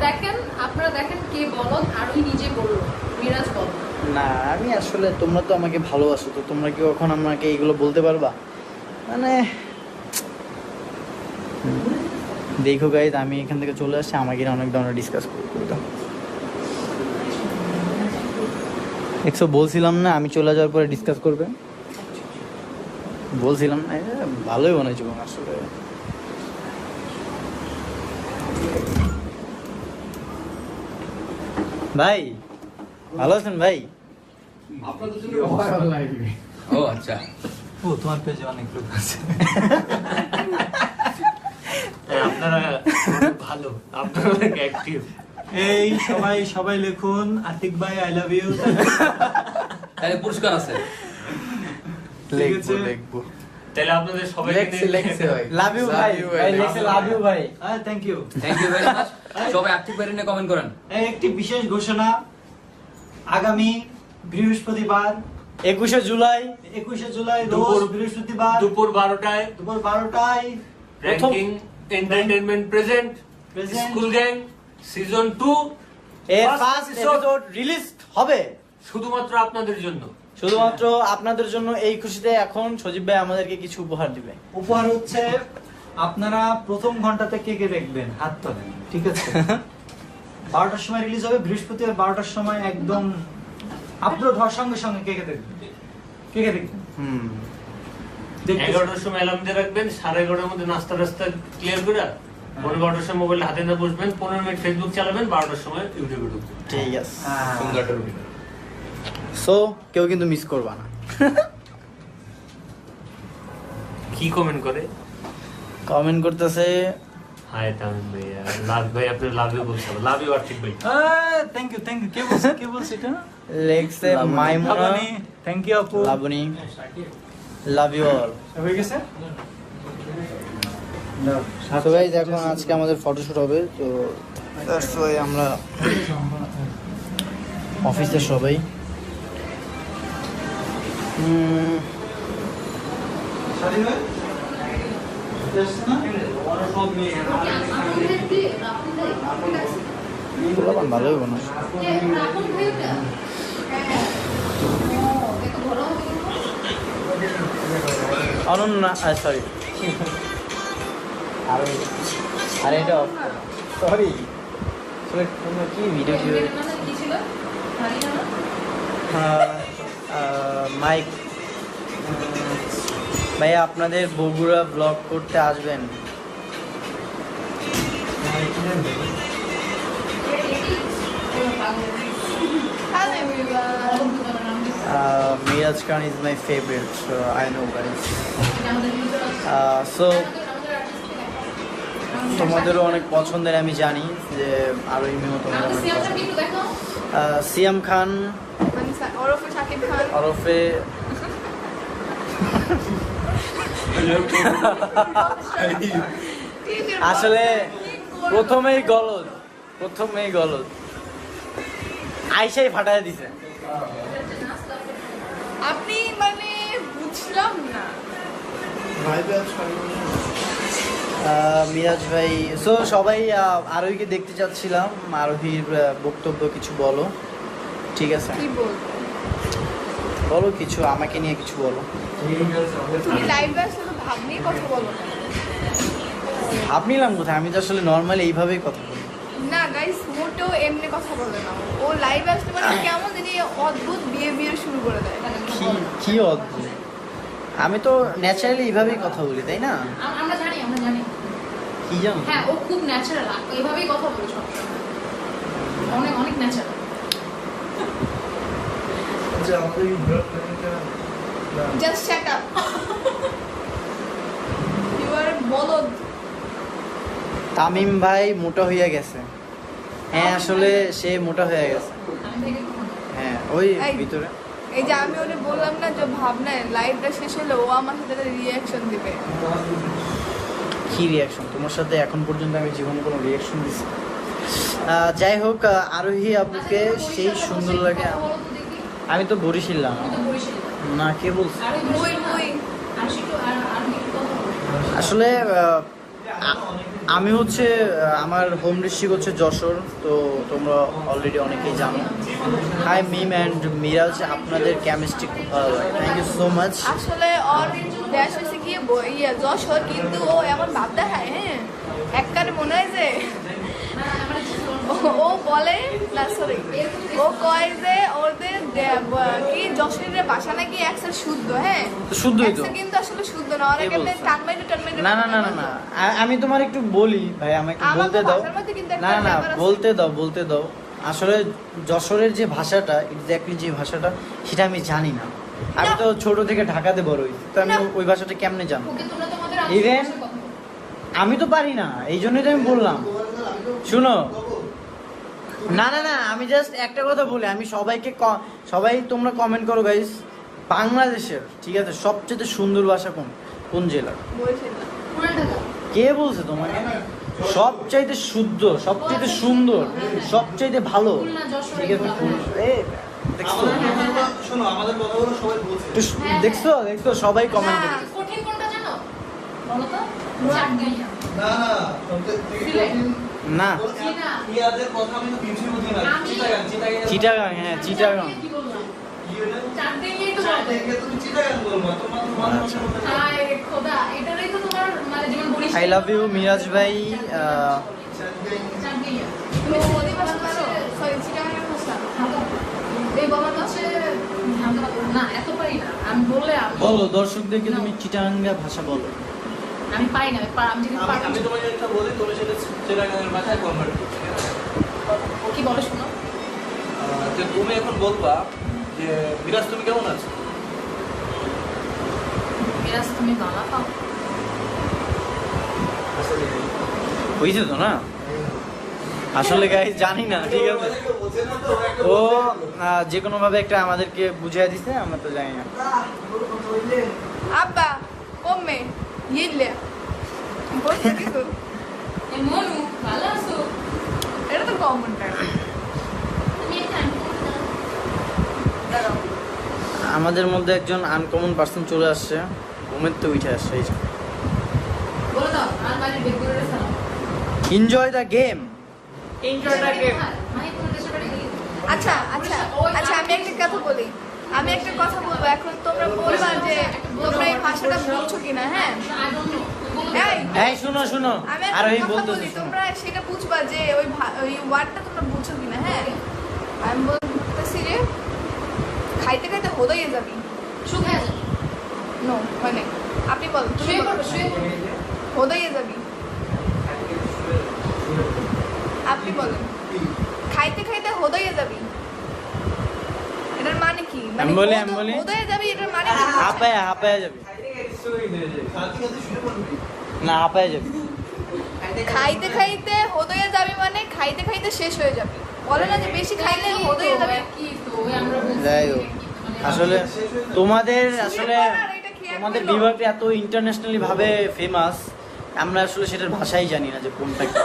আপনারা দেখেন কে বলদ আরোহী নিজে বলল মিরাজ বলদ না আমি আসলে তোমরা তো আমাকে ভালোবাসো, তো তোমরা কি কখন আমাকে এইগুলো বলতে পারবা? মানে দেখো গাইজ, আমি এখান থেকে চলে আসছি, আমাকে অনেক ধরনের ডিসকাস করতে। একশো বলছিলাম না আমি চলে যাওয়ার পরে ডিসকাস করবে, বলছিলাম না? ভালোই বানাইছো আসলে। ভাই ভালো আছেন ভাই? ও আচ্ছা, ও তোমার পেজে অনেক লোক আছে। আপনারা ভালো, আপনারা অনেক অ্যাক্টিভ। এই সবাই লিখুন আতিক ভাই আই লাভ ইউ। তাহলে পুরস্কার আছে, লিখবো। তাহলে আপনাদের সবাইকে লাভ ইউ ভাই, লাভ ইউ ভাই। Thank you very much. সবাই অ্যাক্টিভ বাইরে নিয়ে কমেন্ট করেন। একটি বিশেষ ঘোষণা, আগামী বৃহস্পতিবার 21শে জুলাই 21শে জুলাই দুপুর- রোজ বৃহস্পতিবার দুপুর 12টায় দুপুর 12টায় ranking entertainment present school gang season 2 এর First first episode episode release হবে শুধুমাত্র আপনাদের জন্য। শুধুমাত্র আপনাদের জন্য। এই খুশিতে এখন সজীব ভাই আমাদেরকে কিছু উপহার দিবে। উপহার হচ্ছে আপনারা প্রথম ঘন্টাতে কে কে দেখবেন হাত তোলেন, ঠিক আছে? 12টার সময় রিলিজ হবে, বৃহস্পতিবার 12টার সময় একদম আপলোড হওয়ার সঙ্গে সঙ্গে কে কে দেখবেন, কে কে দেখবেন? দেখতে- 11টার সময় অ্যালার্ম দিয়ে রাখবেন, 11:30টার মধ্যে নাস্তা রাস্তা ক্লিয়ার করে 12টার সময় মোবাইল হাতে নিয়ে বসবেন, 15 মিনিট ফেসবুক চালাবেন, 12টার সময় ইউটিউবে ঢুকবেন। ঠিক আছে। হ্যাঁ। সো কেউ কিন্তু মিস করবা না। কি কমেন্ট করে? কমেন্ট করতেছে হাই তামিম ভাইয়া, লাভ ভাই, আপনি লাভ ইউ বলছেন, লাভ ইউ আর্থিক ভাই। থ্যাংক ইউ কে বলছে এটা? লেখছে মাইমুনা লাবণী, থ্যাংক ইউ আপু। Labani, love you all. হয়ে গেছে? তো গাইস এখন আজকে আমাদের ফটোশুট হবে, তো দ্যাটস ওয়াই আমরা অফিসে সবাই স্বাধীন ভাই? যাচ্ছে না? পোলাপান ভালো হইব না। অনন্যা, সরি আরে এটা সরি কি ভিডিও মাইক ভাইয়া আপনাদের বগুড়া ব্লগ করতে আসবেন? Miraj Khan is my favorite, so I know guys. So তোমাদেরও অনেক পছন্দের আমি জানি, যে আরো ইমিও তোমাদের অনেক পছন্দ। সিয়াম খান ওরফে শাকিব খান ওরফে আসলে প্রথমেই গলদ আইসাই ফাটায় দিছে। আপনি মানে বুঝলাম না। মিরাজ ভাই, সো সবাই আরোহীকে দেখতে চাচ্ছিলাম, আরোহীর বক্তব্য কিছু বলো। ঠিক আছে, কি বলবো? বলো কিছু, আমাকে নিয়ে কিছু বলো। তুমি লাইভে আসলে তো ভাব নিয়ে কথা বলো না। ভাব নিলাম কোথায়, আমি তো আসলে নর্মালি এইভাবেই কথা বলি। না গাইস, মোটেও এমনি কথা বলে না। ও লাইভে আসলে মানে কেমন জানি অদ্ভুত বিহেভিয়ার শুরু করে দেয়। কি অদ্ভুত, আমি তো ন্যাচারালি এইভাবেই কথা বলি, তাই না? আমরা জানি কি জানো? হ্যাঁ, ও খুব ন্যাচারাল, এইভাবেই কথা বলে সবসময়, অনেক অনেক natural. Just shut up, you are বলদ। তামিম ভাই মোটা হয়ে গেছে। হ্যাঁ আসলে সে মোটা হয়ে গেছে। হ্যাঁ ওই এই। ভিতরে এই যে আমি ওরে বললাম না যে ভাবনায় লাইভটা শেষ হলে ও আমার সাথে রিয়াকশন দিবে। কি রিয়াকশন? তোমার সাথে এখন পর্যন্ত আমি জীবনে কোনো রিয়াকশন দিছি? যাই হোক, আরোহী আপুকে সেই সুন্দর লাগে। আমি তো বরিশাল না, কে বলছে? মুই আসলে আমি হচ্ছে আমার হোম ডিস্ট্রিক্ট হচ্ছে যশোর, তো তোমরা অলরেডি অনেকেই জানো। হাই মিম অ্যান্ড মিরাজ, আপনাদের কেমিস্ট্রি খুব ভালো লাগে, থ্যাংক ইউ সো মাচ। আসলে ওর দেশ হয়েছে গিয়ে যশোর, কিন্তু ও এমন ভাব দেখায়, হ্যাঁ একবারে মনে হয় যে ও বলে না, সরি, ও কয় যে ওদের কি যশোরের ভাষা নাকি একসাথে শুদ্ধ, হ্যাঁ শুদ্ধই তো। কিন্তু আসলে শুদ্ধ না, অনেক এমনি টানমাইতে টানমাইতে। না না না না না, আমি তোমার একটু বলি ভাই, আমাকে আমার বলতে তো দাও। ভাষার মধ্যে কিন্তু একটা না না ব্যাপার আছে। বলতে দাও। আসলে যশোরের যে ভাষাটা, এক্স্যাক্টলি যে ভাষাটা, সেটা আমি জানি না। আমি তো ছোট থেকে ঢাকাতে বড় হই, তো আমি ওই ভাষাটা কেমনে জানবো? ওকে, তোমরা তোমাদের Even- আত্মীয় কথা বলো। আমি তো পারি না, এই জন্যই তো আমি বললাম। শুনো, না না না, আমি জাস্ট একটা কথা বলি, আমি সবাইকে সবাই তোমরা কমেন্ট করো গাইস, বাংলাদেশের ঠিক আছে সবচেয়ে সুন্দর ভাষা কোন জেলার? বলছিলাম পুরান ঢাকা। কে বলছে তোমাকে? সবচাইতে শুদ্ধ, সবচাইতে সুন্দর, সবচাইতে ভালো, খুলনা, যশোর, ঠিক আছে? এগুলো। দেখছো শোনো, আমাদের কথাগুলো সবাই বলছে। দেখছো সবাই কমেন্ট না। করে। কঠিন কোনটা জানো? বলো তো। চাটগাঁইয়া। না না, সবচেয়ে থেকে সিলেট। কঠিন না, চীনা। ইয়াদের কথা আমি তো কিছুই বুঝি না। আমি- চিটাগাং, হ্যাঁ চিটাগাং। কি বললাম? কি হলো? চাটগাঁইয়াই তো চার বলো। থেকে তুমি চিটাগাং বলবা, তোমার তো মাঝে মাঝে মনে হয়। আয় রে খোদা, এটারই তো তোমার মানে যেমন Barishal. I love you Miraj ভাই। চাটগাঁইয়া। তুমি সৌদি ভাষা পারো? সরি, চিটাগাংয়ের ভাষা। এই বাবা তো হচ্ছে না, এত পারি না। আমি বললে বলো দর্শকদেরকে, তুমি চিটাগাঙ্গা ভাষা বলো। আমি পারি না, আমি যদি পারি। আমি তোমাকে একটা বলি, তুমি সেটা চিটাগাংয়ের ভাষায় কনভার্ট করবে। কি বলে শোনো? যে তুমি এখন বলবা যে বিরাজ তুমি কেমন আছো? মিরাজ, তুমি বাবা পাও। হয়েছে তো না? আসলে গাইস জানি না, ঠিক আছে। ও যে কোনো ভাবে একটা আমাদেরকে বুঝিয়ে দিছে, আমরা তো জানি না। আব্বা কমে ইলে বলছে কিছু, এ মনু, ভালো আছো? এটা তো কমন টাইম। তুমি একটা দাঁড়াও, আমাদের মধ্যে একজন আনকমন পার্সন চলে আসছে, ঘুমের তো উঠে আসছে। বলে দাও, আর বাইরে বের করে রেখে এনজয় দ্য গেম। মাই কোন দেশে বাড়ি গেলি? আচ্ছা আচ্ছা আচ্ছা, আমি একটা কথা বলি, আমি একটা কথা বলবো। এখন তোমরা বলবা যে তোমরা এই ভাষাটা বুঝছো কিনা, হ্যাঁ আই ডোন্ট নো। এই এই শুনো শুনো, আমি আর ওই একটা কথা বলতেছে বলি, শুনো। তোমরা সেটা বুঝবা যে ওই ওয়ার্ডটা তোমরা বুঝছো কিনা, হ্যাঁ আমি বলতেছি যে খাইতে খাইতে হোদাইয়ে যাবি। শুকায় যাবে। নো মানে আপনি বলেন, তুমি শুয়ে বলো। পড়বে, শুয়ে পড়বে। হোদাইয়ে যাবি, আপনি বলেন। খাইতে খাইতে হোদাইয়ে যাবি, এটার মানে কি? আমি বলি? হোদাইয়ে যাবি, এটার মানে কি? হাঁপায়া যাবে না, হাঁপায়া যাবে। খাইতে খাইতে হোদাইয়ে যাবি মানে খাইতে খাইতে শেষ হয়ে যাবে। বলে না যে বেশি খাইলে হোদাইয়ে যাবে। কি তো ওই আমরা বলছি। যাই হোক, আসলে তোমাদের আসলে এটা কি তোমাদের একদম- বিভাগটা এত ইন্টারন্যাশনালি ভাবে ফেমাস, আমরা আসলে সেটার ভাষাই জানি না যে কোনটা কি।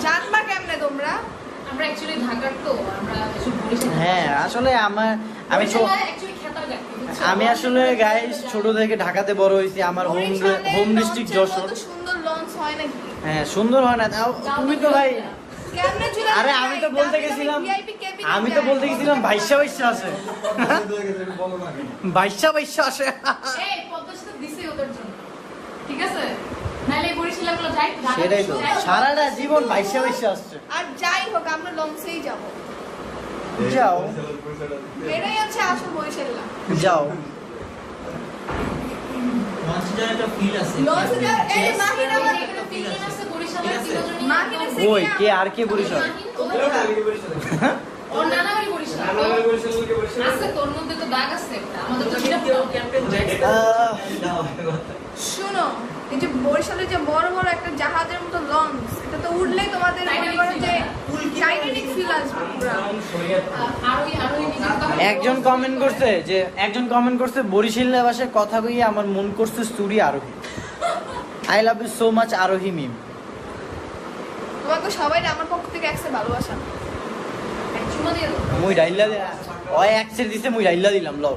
জানবা কেমনে তোমরা? আমরা অ্যাকচুয়ালি ঢাকার তো, আমরা এসব বরিশাল। হ্যাঁ আসলে আমি অ্যাকচুয়ালি খেতার গাড়ি। আমি আসলে গাইস ছোট থেকে ঢাকাতে বড় হয়েছি, আমার বরিশালে হোম ডিস্ট্রিক্ট লঞ্চের যশোর। মতো সুন্দর লঞ্চ হয় নাকি? হ্যাঁ সুন্দর হয় না তাও? তুমি তো ভাই, কেমনে চলে আরে আসবে? আমি তো বলতে দামি দামি গেছিলাম, VIP cabin আমি তো যায়। বলতে গেছিলাম বাইশা আছে, বলো না কেন? বাইশা আসে। এই পদ্মা সেতু দিছে ওদের জন্য, ঠিক আছে? নাইলে এই বরিশালগুলো যাই ঢাকা সেটাই তো, যাই। সারাটা জীবন বাইশা আসছে। আর যাই হোক আমরা লঞ্চেই যাব। যাও এটাই হচ্ছে আসল বরিশাল্লা। যাও। লঞ্চের একটা ফিল আছে। লঞ্চে যা এই মাহিন আমার এখানে তিনজন আছে বরিশালের, তিনজনই মাহিন আছে ওই কি কে আর কে বরিশাল? মাহিন, ওর নানা বাড়ি বরিশাল। আছে তোর মধ্যে তো দাগ আছে একটা, আমাদের তো সেটা শুনো, এই যে বরিশালে যে বড় বড় একটা জাহাজের মতো লঞ্চ, এটা তো উঠলেই তোমাদের মনে করো যে টাইটানিক ফিল আসবে পুরো। আরোই একজন কমেন্ট করছে বরিশাল ভাষায় কথা কইয়ে আমার মন করছে study Arohi. I love you so much Arohi Mim. তোমাকে সবাই আমার পক্ষ থেকে একসাথে ভালোবাসা। চুমা দিয়ে দাও। মুই ডাইলা ওই একসের দিছে, মুই ডাইলা দিলাম লও।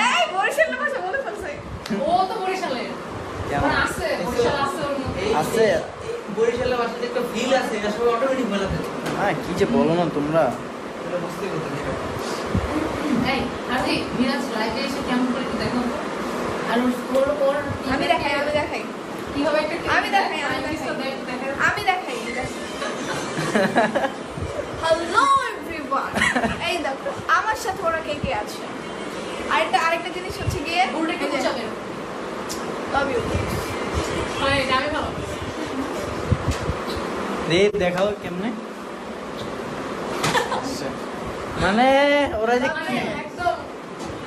এই বরিশালের ভাষা বলে ফেলছে। ও তো বরিশালের। কেমন আছে বরিশাল আছে ওর মধ্যে আছে? বরিশালের বাসাতে একটা ফিল আছে, আসলে অটোমেটিক বলা থাকে। হ্যাঁ, কি যে বলো না তোমরা। এটা বুঝতে পারছি। এই আরে মিরাজ লাইভে এসে কেমন করে একটু দেখো তো। আর ওর আমি দেখাই কিভাবে একটা আমি দেখাই হ্যালো এভরিওয়ান, এই দেখো আমার সাথে ওরা কে কে আছে। আরেকটা জিনিস হচ্ছে গিয়ে উল্টে কে বুঝাবে লাভ ইউ। মানে যাবে ভালো দেখাও কেমনে। মানে ওরা যে মানে একদম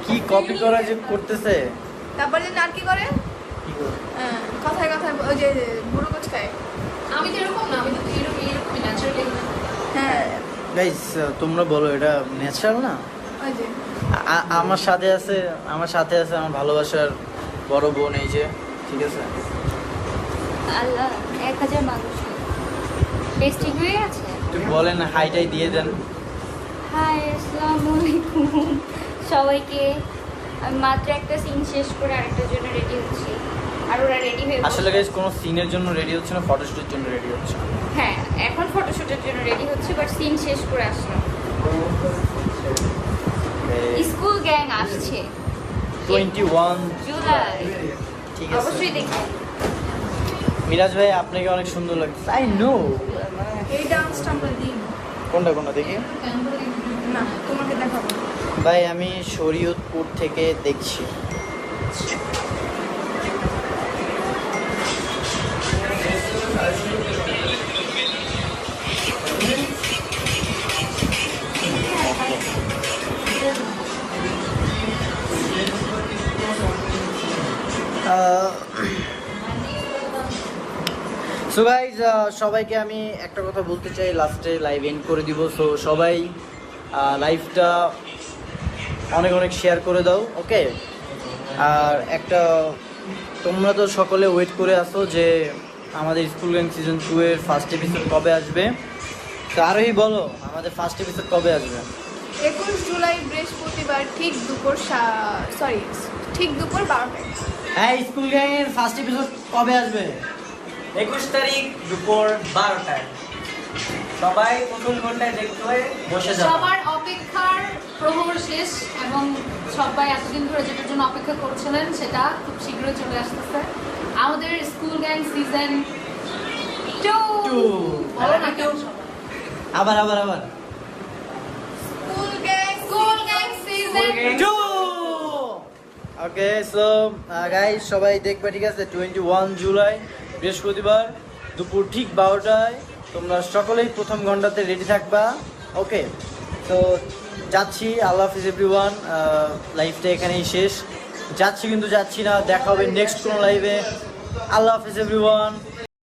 কি কপি করা যে করতেছে। তারপর যে নাটকি করে কি করে? কথায় ওই যে বুড়ো কোচকায়। আমি তো এরকম না, আমি তো এরকমই ন্যাচারালি। হ্যাঁ গাইস তোমরা বলো এটা ন্যাচারাল না? ওই যে আমার সাথে আছে আমার ভালোবাসার বড় বোন, এই যে, ঠিক আছে। আল্লাহ 1000 মানুষ টেস্টিং হয়ে গেছে। একটু বলেন, হাইটাই দিয়ে দেন। হাই, আসসালামু আলাইকুম সবাইকে। আমি মাত্র একটা সিন শেষ করে আরেকটার জন্য রেডি হচ্ছি, আর ওরা রেডি হয়ে আসলে গাইস কোনো সিনের জন্য রেডি হচ্ছে না, ফটোশুটের জন্য রেডি হচ্ছে। হ্যাঁ, এখন ফটোশুটের জন্য রেডি হচ্ছে, বাট সিন শেষ করে আসলাম। স্কুল গ্যাং আসছে 21 জুলাই, ঠিক আছে। অবশ্যই দেখবেন। মিরাজ ভাই আপনাকে অনেক সুন্দর লাগছে। I know. এই ডান্সটা আমরা দিই কোনটা দেখি? কেমন করে দেখবি? না, তোমাকে দেখাবো। ভাই আমি শরীয়তপুর থেকে দেখছি। সো গাইজ সবাইকে আমি একটা কথা বলতে চাই, লাস্টে লাইভ এন্ড করে দিব। সো সবাই লাইভটা অনেক অনেক শেয়ার করে দাও, ওকে? আর একটা, তোমরা তো সকলে ওয়েট করে আসো যে আমাদের স্কুল গ্যাং সিজন 2 এর ফার্স্ট এপিসোড কবে আসবে। তো আরোই বলো, আমাদের ফার্স্ট এপিসোড কবে আসবে? 21 জুলাই বৃহস্পতিবার ঠিক দুপুর 12টায়। হ্যাঁ, স্কুল গ্যাং এর ফার্স্ট এপিসোড কবে আসবে? 21 তারিখ দুপুর 12টায়। সবাই প্রথম ঘন্টায় দেখতে হয়ে বসে যাবে। সবার অপেক্ষার প্রহর শেষ এবং সবাই এতদিন ধরে যেটার জন্য অপেক্ষা করছিলেন সেটা খুব শীঘ্রই চলে আসতেছে। আমাদের স্কুল গ্যাং সিজন 2। বলো না কেউ সবাই। আবার স্কুল গ্যাং সিজন 2। ওকে, সো গাইস সবাই দেখবে, ঠিক আছে? 21 জুলাই বৃহস্পতিবার দুপুর ঠিক 12টায় তোমরা সকলেই প্রথম ঘন্টাতে রেডি থাকবা, ওকে? তো যাচ্ছি, আল্লাহ হাফিজ এভরিওয়ান। লাইভটা এখানেই শেষ। যাচ্ছি কিন্তু যাচ্ছি না, দেখা হবে নেক্সট কোনো লাইভে। আল্লাহ হাফিজ এভরিওয়ান।